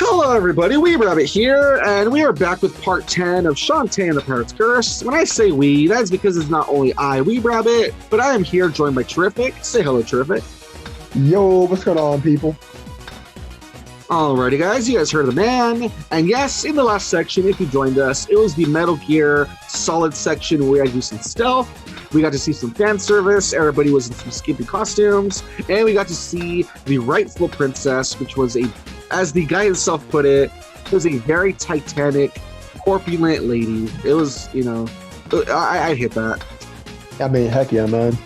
Hello everybody, Weeb here, and we are back with part 10 of Shantae and the Pirate's Curse. When I say we, that's because it's not only I, Weeb, but I am here joined by Terrific. Say hello, Terrific. Yo, what's going on, people? Alrighty guys, you guys heard of the man. And yes, in the last section, if you joined us, it was the Metal Gear Solid section where we had to do some stealth. We got to see some fan service, everybody was in some skimpy costumes, and we got to see the rightful princess, which was as the guy himself put it was a very titanic, corpulent lady. It was, I'd hit that. I mean, heck yeah, man.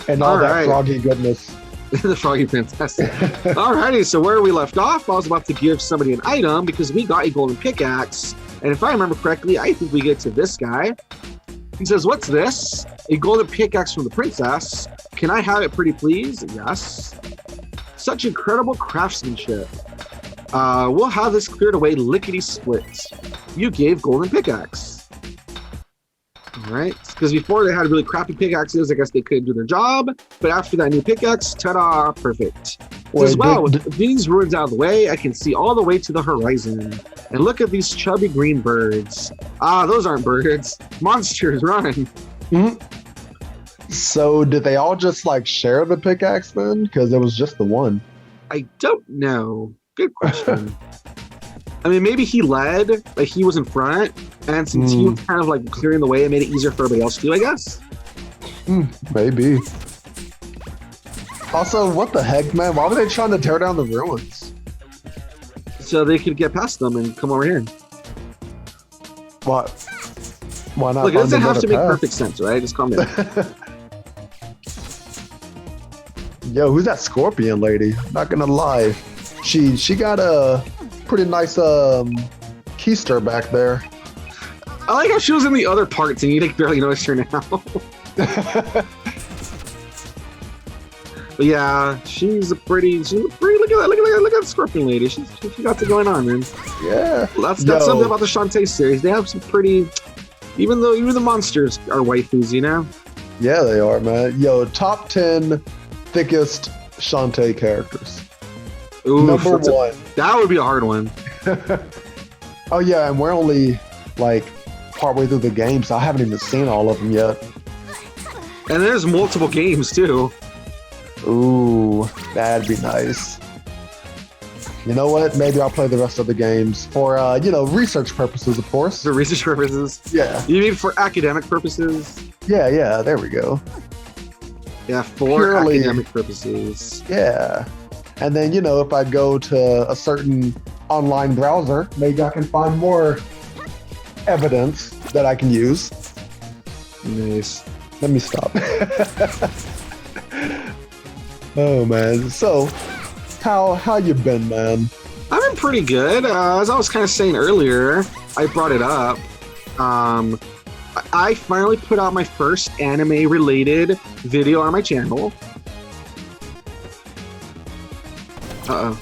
And all that froggy goodness. The froggy fantastic. Alrighty, so where we left off, I was about to give somebody an item because we got a golden pickaxe. And if I remember correctly, I think we get to this guy. He says, "What's this? A golden pickaxe from the princess. Can I have it, pretty please?" Yes. Such incredible craftsmanship. We'll have this cleared away lickety-split. You gave golden pickaxe. Alright, because before they had really crappy pickaxes, I guess they couldn't do their job. But after that new pickaxe, ta-da, perfect. As well, with these ruins out of the way, I can see all the way to the horizon. And look at these chubby green birds. Ah, those aren't birds. Monsters, run. Mm-hmm. So did they all just like share the pickaxe then? Because it was just the one. I don't know. Good question. I mean, maybe he led, like he was in front, and since he was kind of like clearing the way, it made it easier for everybody else to do, I guess. Maybe. Also, what the heck, man? Why were they trying to tear down the ruins? So they could get past them and come over here. What? Why not? Look, it doesn't have to make perfect sense, right? Just calm down. Yo, who's that scorpion lady? Not gonna lie. She got a pretty nice keister back there. I like how she was in the other parts and you like barely noticed her now. But yeah, she's a pretty look at that scorpion lady. She got it going on, man. Yeah. Well, that's something about the Shantae series. They have some pretty, even the monsters are waifus, you know? Yeah, they are, man. Yo, top 10 thickest Shantae characters. Ooh, Number one. That would be a hard one. Oh yeah, and we're only like partway through the game, so I haven't even seen all of them yet. And there's multiple games too. Ooh, that'd be nice. You know what? Maybe I'll play the rest of the games for, research purposes, of course. For research purposes? Yeah. You mean for academic purposes? Yeah, there we go. Yeah, for academic purposes. Yeah. And then, if I go to a certain online browser, maybe I can find more evidence that I can use. Nice. Let me stop. Oh man, so how you been, man? I've been pretty good. As I was kind of saying earlier, I brought it up. I finally put out my first anime-related video on my channel. Uh-oh.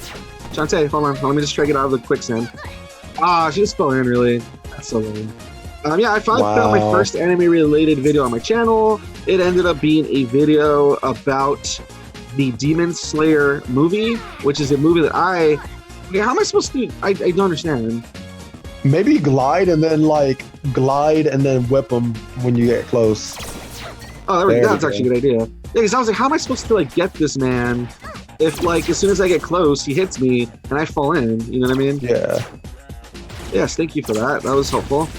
Shantae, hold on. Let me just try to get out of the quicksand. Ah, she just fell in, really. That's so lame. Yeah, I finally put out my first anime-related video on my channel. It ended up being a video about the Demon Slayer movie, which is a movie that okay, how am I supposed to... I don't understand. Maybe glide and then whip them when you get close. Oh, there we go. That's actually a good idea. Yeah, because I was like, how am I supposed to get this man if as soon as I get close, he hits me and I fall in? You know what I mean? Yeah. Yes, thank you for that. That was helpful.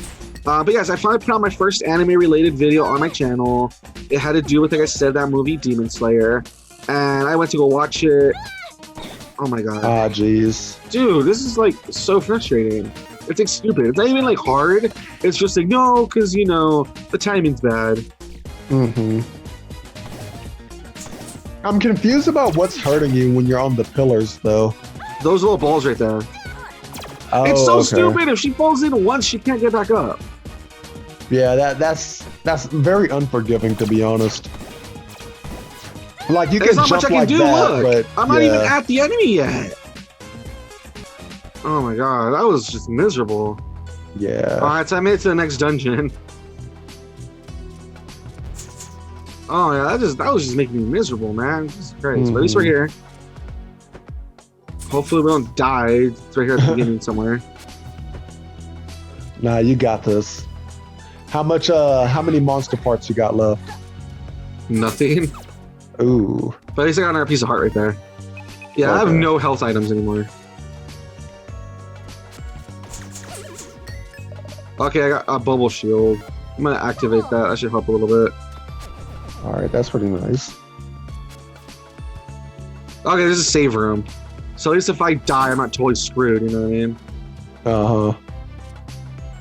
But yes, I finally put out my first anime-related video on my channel. It had to do with, like I said, that movie Demon Slayer. And I went to go watch it. Oh my god. Ah, jeez. Dude, this is so frustrating. It's stupid. It's not even hard. It's just no, because the timing's bad. I'm confused about what's hurting you when you're on the pillars, though. Those little balls right there. Oh, it's so stupid. If she falls in once, she can't get back up. Yeah, that's very unforgiving, to be honest. Like, you can jump much I can like do. that, Look, but I'm not even at the enemy yet. Oh my god, that was just miserable. Yeah. Alright, so I made it to the next dungeon. Oh yeah, that was just making me miserable, man. Jesus Christ. But at least we're here. Hopefully we don't die. It's right here at the beginning somewhere. Nah, you got this. How many monster parts you got left? Nothing. Ooh. But at least I got another piece of heart right there. Yeah, I have Okay. no health items anymore. Okay, I got a bubble shield. I'm gonna activate that. That should help a little bit. All right, that's pretty nice. Okay, this is a save room. So at least if I die, I'm not totally screwed, you know what I mean? Uh-huh.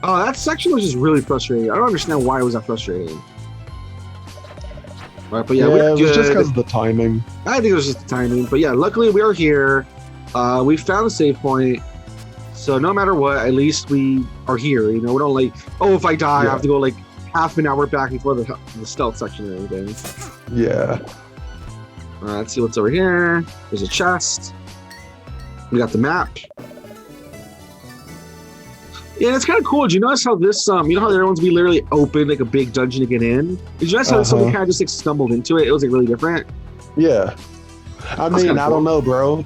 Oh, that section was just really frustrating. I don't understand why it was that frustrating. All right, but yeah, we're it was good. just because of the timing. I think it was just the timing. But yeah, luckily we are here. We found the save point. So no matter what, at least we are here. You know, we don't like, oh, if I die, I have to go like half an hour back before the stealth section or anything. Yeah. All right, let's see what's over here. There's a chest. We got the map. Yeah, it's kind of cool. Did you notice how this, you know how the other ones we literally opened like a big dungeon to get in? Did you notice how this one we kind of just like stumbled into it? It was like really different. Yeah. I mean, I don't know, bro.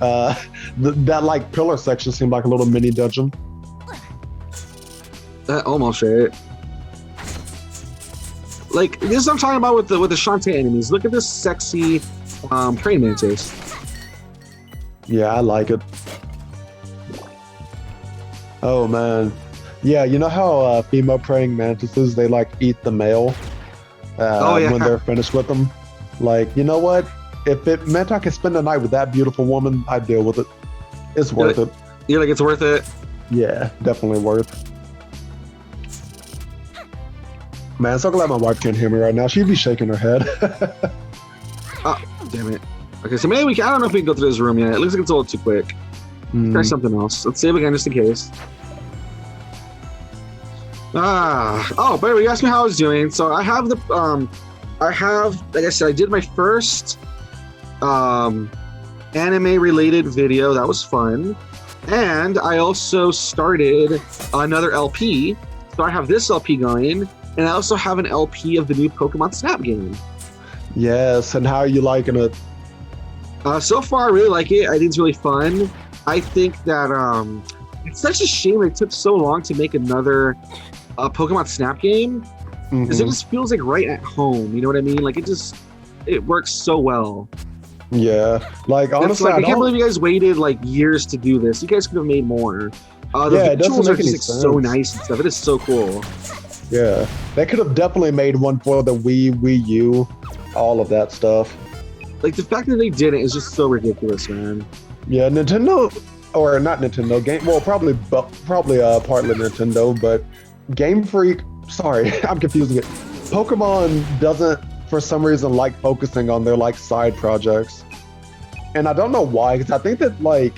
That like pillar section seemed like a little mini dungeon. Almost right. Like this is what I'm talking about with the Shantae enemies. Look at this sexy praying mantis. Yeah, I like it. Oh man. Yeah, you know how female praying mantises, they like eat the male when they're finished with them? Like, you know what? If it meant I could spend the night with that beautiful woman, I'd deal with it. It's worth it. You're like, it's worth it? Yeah, definitely worth. Man, so glad my wife can't hear me right now. She'd be shaking her head. Oh, damn it. Okay, so maybe I don't know if we can go through this room yet. It looks like it's a little too quick. Try something else. Let's save again just in case. Oh, by the way, you asked me how I was doing. So I have like I said, I did my first anime-related video. That was fun. And I also started another LP. So I have this LP going, and I also have an LP of the new Pokemon Snap game. Yes, and how are you liking it? So far, I really like it. I think it's really fun. I think that it's such a shame it took so long to make another Pokemon Snap game, because it just feels like right at home. You know what I mean? Like it works so well. Yeah, like honestly, I can't believe you guys waited like years to do this. You guys could have made more. The visuals are just like, so nice and stuff. It is so cool. Yeah, they could have definitely made one for the Wii U, all of that stuff. Like the fact that they did it is just so ridiculous, man. Yeah, Nintendo, or not Nintendo, partly Nintendo, but Game Freak, sorry, I'm confusing it. Pokemon doesn't, for some reason, like focusing on their like side projects. And I don't know why, because I think that like,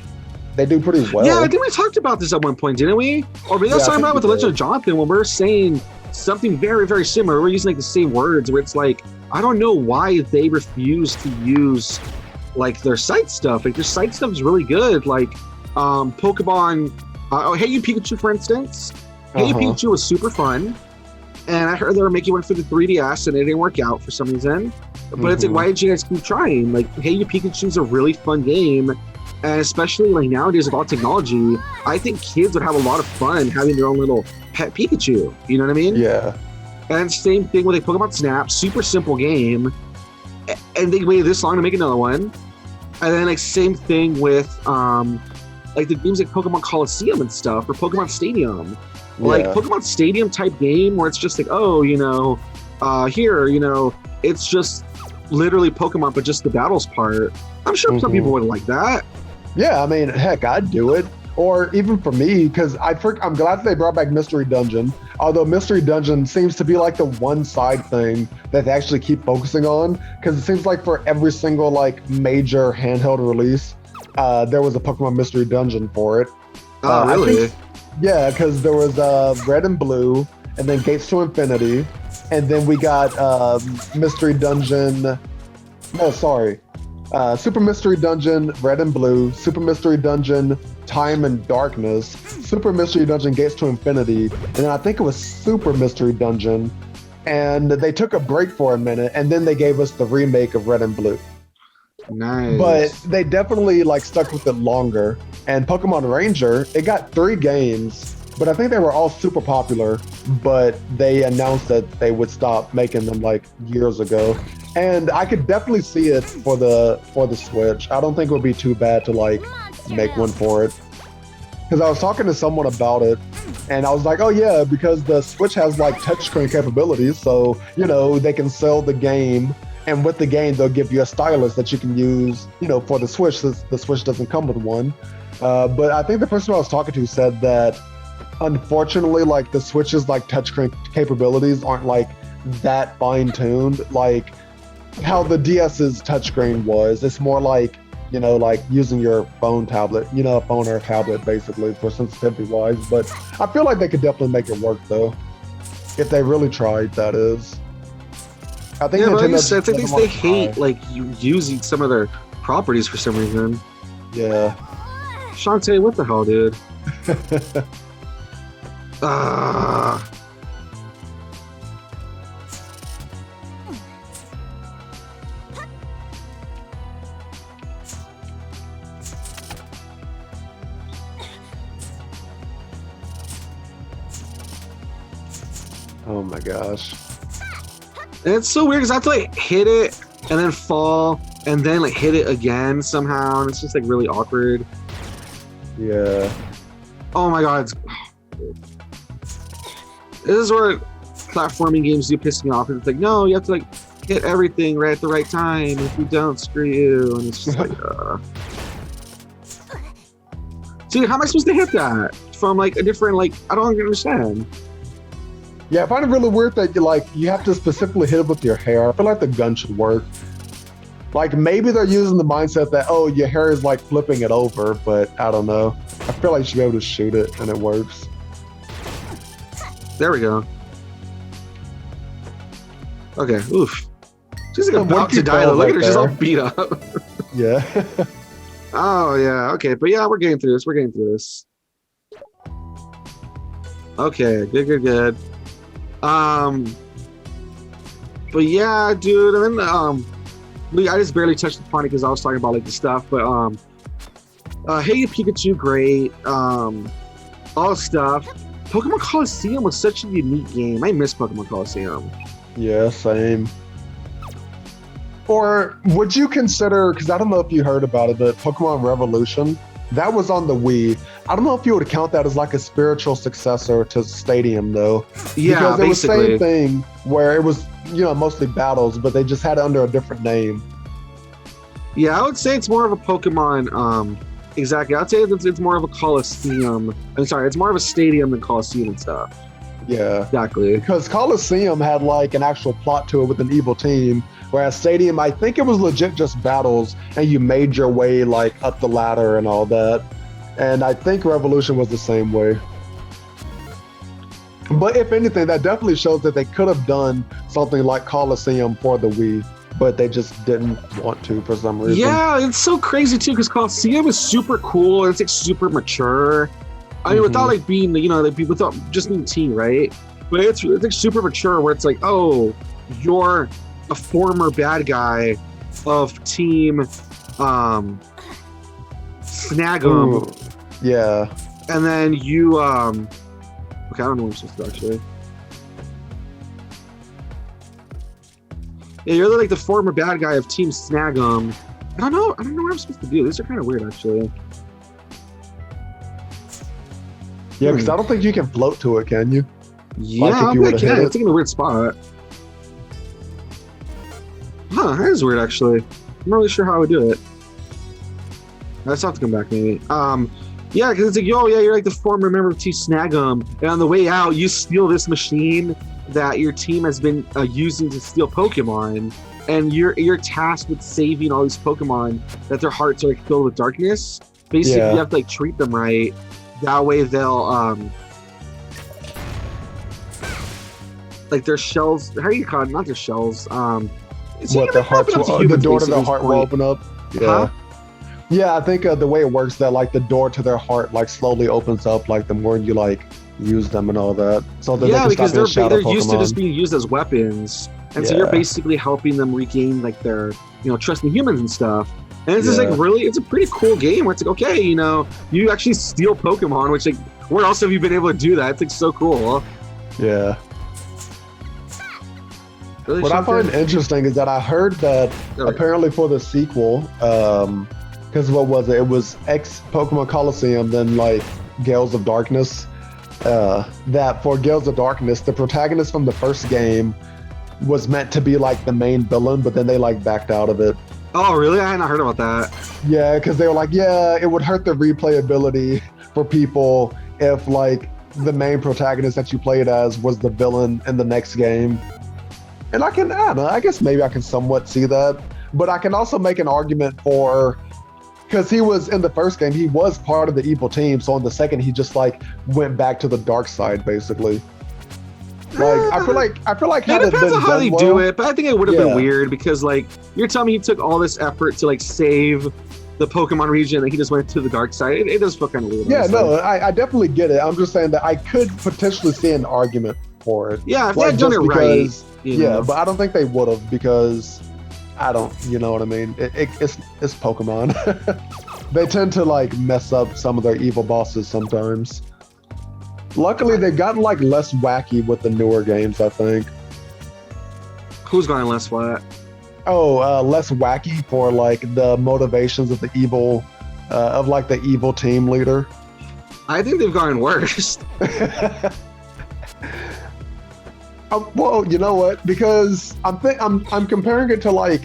they do pretty well. Yeah, I think we talked about this at one point, didn't we? Or maybe I was talking about with the Legend of Jonathan when we were saying something very, very similar. We're using like the same words where it's like, I don't know why they refuse to use like their site stuff. Like their site stuff is really good. Like Pokemon, Hey You Pikachu, for instance. Hey You Pikachu was super fun. And I heard they were making one for the 3DS and it didn't work out for some reason. But it's like, why did you guys keep trying? Like Hey You Pikachu is a really fun game. And especially like nowadays with all technology, I think kids would have a lot of fun having their own little pet Pikachu. You know what I mean? Yeah. And same thing with like Pokemon Snap, super simple game. And they waited this long to make another one. And then like same thing with like the games like Pokemon Coliseum and stuff, or Pokemon Stadium. Yeah. Like Pokemon Stadium type game where it's just like, oh, you know, here, you know, it's just literally Pokemon, but just the battles part. I'm sure some people would like that. Yeah, I mean, heck, I'd do it. Or even for me, because I'm glad they brought back Mystery Dungeon. Although Mystery Dungeon seems to be like the one side thing that they actually keep focusing on. Because it seems like for every single like major handheld release, there was a Pokemon Mystery Dungeon for it. Oh, really? Yeah, because there was Red and Blue, and then Gates to Infinity, and then we got Mystery Dungeon. No, sorry. Super Mystery Dungeon, Red and Blue, Super Mystery Dungeon, Time and Darkness, Super Mystery Dungeon, Gates to Infinity, and then I think it was Super Mystery Dungeon, and they took a break for a minute, and then they gave us the remake of Red and Blue. Nice. But they definitely like stuck with it longer. And Pokemon Ranger, it got 3 games, but I think they were all super popular, but they announced that they would stop making them like years ago. And I could definitely see it for the Switch. I don't think it would be too bad to like make one for it. Because I was talking to someone about it, and I was like, oh yeah, because the Switch has like touchscreen capabilities, so you know they can sell the game, and with the game they'll give you a stylus that you can use, you know, for the Switch. The Switch doesn't come with one. But I think the person I was talking to said that unfortunately, like the Switch's like touchscreen capabilities aren't like that fine-tuned, like how the DS's touchscreen was. It's more like, you know, like using your phone tablet, you know, a phone or a tablet basically for sensitivity wise. But I feel like they could definitely make it work though, if they really tried, that is. I think yeah, but like you Nintendo said, I think doesn't they want to hate try. like using some of their properties for some reason. Yeah. Shantae, what the hell, dude? Ah. Oh my gosh. And it's so weird because I have to like hit it and then fall and then like hit it again somehow, and it's just like really awkward. Yeah. Oh my god. This is where platforming games do piss me off. It's like, no, you have to like hit everything right at the right time. If you don't, screw you. And it's just like, See, how am I supposed to hit that from like a different, like, I don't understand. Yeah, I find it really weird that you have to specifically hit it with your hair. I feel like the gun should work. Like maybe they're using the mindset that, oh, your hair is like flipping it over, but I don't know. I feel like you should be able to shoot it and it works. There we go. Okay, oof. She's like about to die though. Look at her, she's all beat up. Yeah. Oh yeah, okay, but yeah, we're getting through this. We're getting through this. Okay, good. But yeah, dude, and then I just barely touched upon it because I was talking about like the stuff, but Hey Pikachu, great. All the stuff. Pokemon Coliseum was such a unique game. I miss Pokemon Coliseum. Yeah, same. Or would you consider, because I don't know if you heard about it, but Pokemon Revolution, that was on the Wii. I don't know if you would count that as like a spiritual successor to Stadium though. Yeah, because it was the basically. same thing where it was, you know, mostly battles, but they just had it under a different name. Yeah, I would say it's more of a Pokemon, exactly. I'd say it's more of a Coliseum. I'm sorry, it's more of a Stadium than Coliseum and stuff. Yeah. Exactly. Because Coliseum had like an actual plot to it with an evil team, whereas Stadium, I think it was legit just battles and you made your way like up the ladder and all that. And I think Revolution was the same way. But if anything, that definitely shows that they could have done something like Coliseum for the Wii, but they just didn't want to for some reason. Yeah, it's so crazy too because Coliseum is super cool and it's like super mature. I mean, without like being, you know, like without just being teen, right? But it's like super mature where it's like, oh, you're a former bad guy of Team Snag'em. Ooh, yeah. And then you okay, I don't know what I'm supposed to do actually. Yeah, you're like the former bad guy of Team Snag'em. I don't know what I'm supposed to do. These are kind of weird actually. Yeah, because I don't think you can float to it, can you? Yeah, Like if you I would've hit can. it. It's in a weird spot. Huh, that is weird actually. I'm not really sure how I would do it. I just have to come back maybe. Yeah, because it's like, yo, yeah, you're like the former member of Team Snag'em, and on the way out, you steal this machine that your team has been using to steal Pokemon, and you're tasked with saving all these Pokemon that their hearts are like filled with darkness. Basically, Yeah. you have to like treat them right. That way, they'll like their shells. How do you call it? Not their shells. So What, the hearts, the humans, door to their basically, heart will point. open up? Yeah. Huh? Yeah, I think the way it works, that like the door to their heart like slowly opens up, like the more you like use them and all that. So that Yeah, they can because stop being they're shadow used to Pokemon. just being used as weapons, and so you're Yeah. basically helping them regain like their, you know, trust in humans and stuff. And it's just like really, it's a pretty cool game where it's like, okay, you know, you actually steal Pokemon, which like, where else have you been able to do that? It's like so cool. Yeah. Really, what I find interesting is that I heard that apparently for the sequel, because what was it? It was X Pokemon Coliseum, then like Gales of Darkness. That for Gales of Darkness, the protagonist from the first game was meant to be like the main villain, but then they like backed out of it. Oh, really? I hadn't heard about that. Yeah, because they were like, yeah, it would hurt the replayability for people if like the main protagonist that you played as was the villain in the next game. And I don't know, I guess maybe I can somewhat see that, but I can also make an argument for, because he was in the first game, he was part of the evil team. So in the second, he just like went back to the dark side, basically. Like I feel like it depends on how they do it, but I think it would have been weird because like you're telling me he took all this effort to like save the Pokemon region and he just went to the dark side. It does feel kind of weird. Yeah, no, I definitely get it. I'm just saying that I could potentially see an argument for it. Yeah, if they had done it right. Yeah, but I don't think they would have because you know what I mean? It's Pokemon. They tend to like mess up some of their evil bosses sometimes. Luckily, they've gotten like less wacky with the newer games, I think. Who's gotten less flat? Oh, less wacky for like the motivations of the evil, of like the evil team leader. I think they've gotten worse. Well, you know what? Because I'm comparing it to like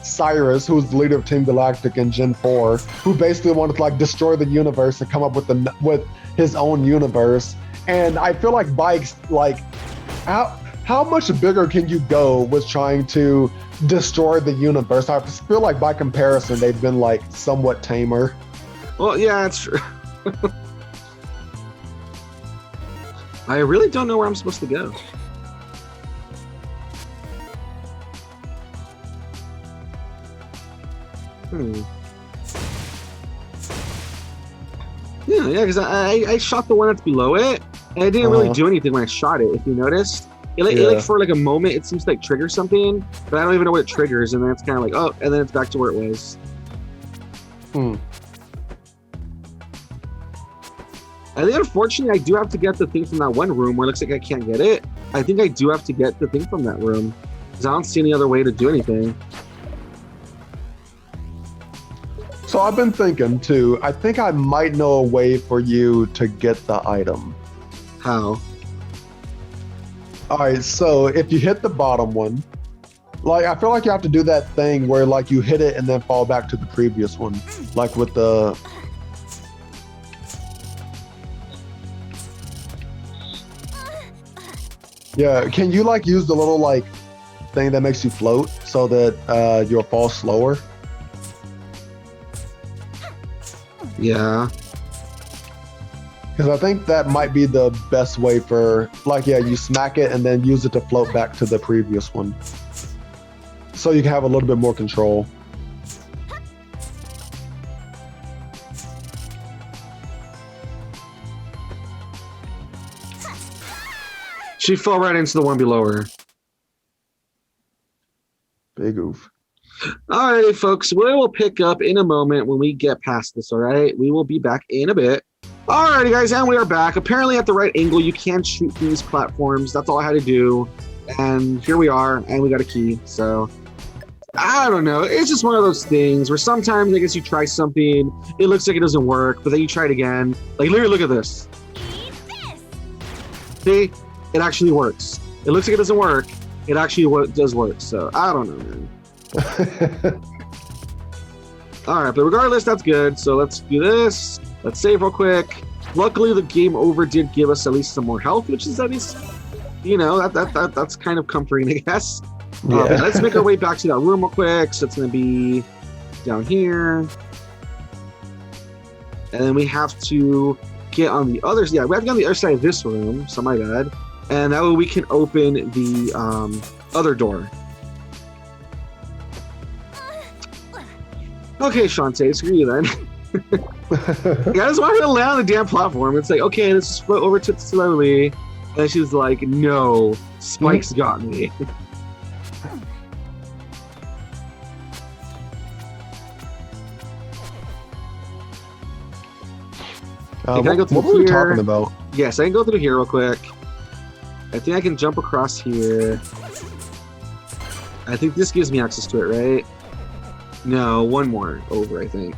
Cyrus, who's the leader of Team Galactic in Gen 4, who basically wanted to like destroy the universe and come up with his own universe. And I feel like Bikes, like how much bigger can you go with trying to destroy the universe? I feel like by comparison, they've been like somewhat tamer. Well, yeah, that's true. I really don't know where I'm supposed to go. Yeah, because I shot the one that's below it, and I didn't really do anything when I shot it, if you noticed. It like for like a moment, it seems to like trigger something, but I don't even know what it triggers, and then it's kind of like, oh, and then it's back to where it was. I think, unfortunately, I do have to get the thing from that one room where it looks like I can't get it. I think I do have to get the thing from that room, because I don't see any other way to do anything. So I've been thinking too, I think I might know a way for you to get the item. How? All right, so if you hit the bottom one, like I feel like you have to do that thing where like you hit it and then fall back to the previous one, like with the... Yeah, can you like use the little like thing that makes you float so that you'll fall slower? Yeah. Because I think that might be the best way for, like, yeah, you smack it and then use it to float back to the previous one. So you can have a little bit more control. She fell right into the one below her. Big oof. Alrighty, folks, we will pick up in a moment when we get past this, alright? We will be back in a bit. Alrighty, guys, and we are back. Apparently, at the right angle, you can shoot through these platforms. That's all I had to do. And here we are, and we got a key. So, I don't know. It's just one of those things where sometimes, I guess you try something, it looks like it doesn't work, but then you try it again. Like, literally, look at this. See? It actually works. It looks like it doesn't work. It actually does work. So, I don't know, man. All right, but regardless, that's good. So let's do this. Let's save real quick. Luckily, the game over did give us at least some more health, which is at least, you know, that's kind of comforting, I guess. Yeah. Let's make our way back to that room real quick. So it's going to be down here, and then we have to get on the other. Yeah, we have to get on the other side of this room. So my bad. And that way we can open the other door. Okay, Shantae, screw you then. I just want her to land on the damn platform. It's like, okay, let's just float over to it slowly. And she's like, no, Spike's got me. Can I go through what were we here? talking about? Yes, I can go through here real quick. I think I can jump across here. I think this gives me access to it, right? No, one more over, I think.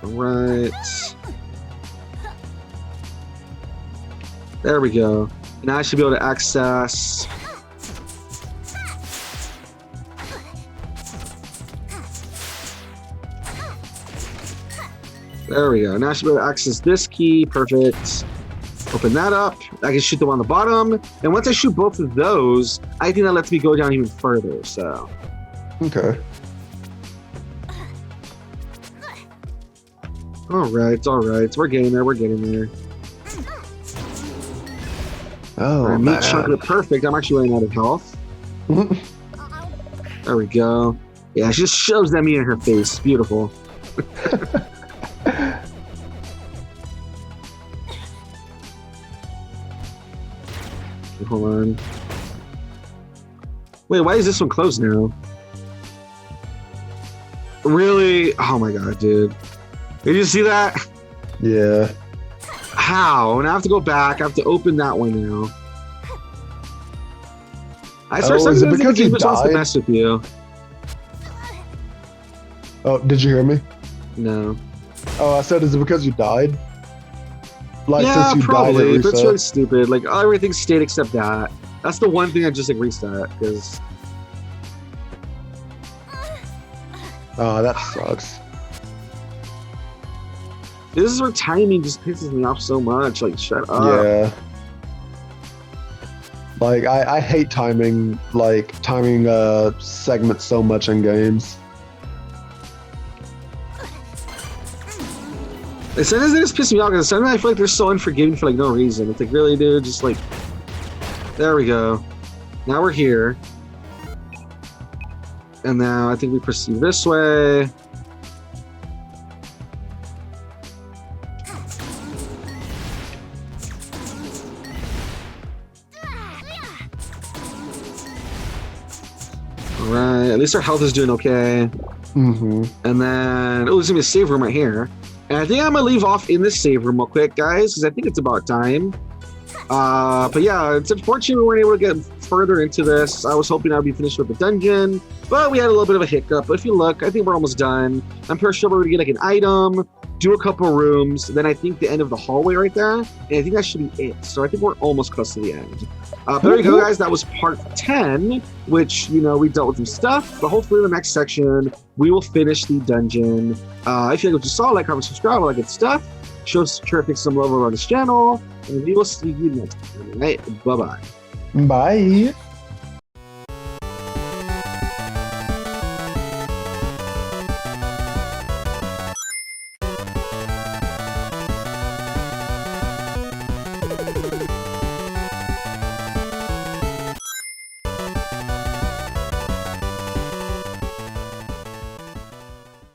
All right. There we go. Now I should be able to access. There we go. Now I should be able to access this key. Perfect. Open that up. I can shoot the one on the bottom. And once I shoot both of those, I think that lets me go down even further. So. Okay. All right. We're getting there. Oh, meat chocolate, perfect. I'm actually running out of health. There we go. Yeah, she just shoves that meat in her face. Beautiful. Hold on. Wait, why is this one closed now? Really? Oh my god, dude. Did you see that? Yeah. How? And I have to go back. I have to open that one now. I swear is it sometimes because the game you just wants to died? mess with you. Oh, did you hear me? No. Oh, I said, is it because you died? Like, Yeah, since you probably. died, it But it's really reset? stupid. Like, everything stayed except that. That's the one thing I just like reset because. Oh, that sucks. This is where timing just pisses me off so much. Like, shut up. Yeah. Like, I hate timing segments so much in games. And sometimes they just piss me off because sometimes I feel like they're so unforgiving for like no reason. It's like, really, dude? Just like, there we go. Now we're here. And now I think we proceed this way. Alright, at least our health is doing okay. Mm-hmm. And then, oh, there's gonna be a save room right here. And I think I'm gonna leave off in this save room real quick, guys, because I think it's about time. But yeah, it's unfortunate we weren't able to get further into this. I was hoping I'd be finished with the dungeon, but we had a little bit of a hiccup. But if you look, I think we're almost done. I'm pretty sure we're gonna get like an item, do a couple rooms, then I think the end of the hallway right there, and I think that should be it. So I think we're almost close to the end. But there you go, guys. That was part 10, which, you know, we dealt with some stuff, but hopefully in the next section, we will finish the dungeon. If you like what you saw, like, comment, subscribe, all that good stuff. Show Shantae some love on this channel, and we will see you next time. All right, bye-bye. Bye.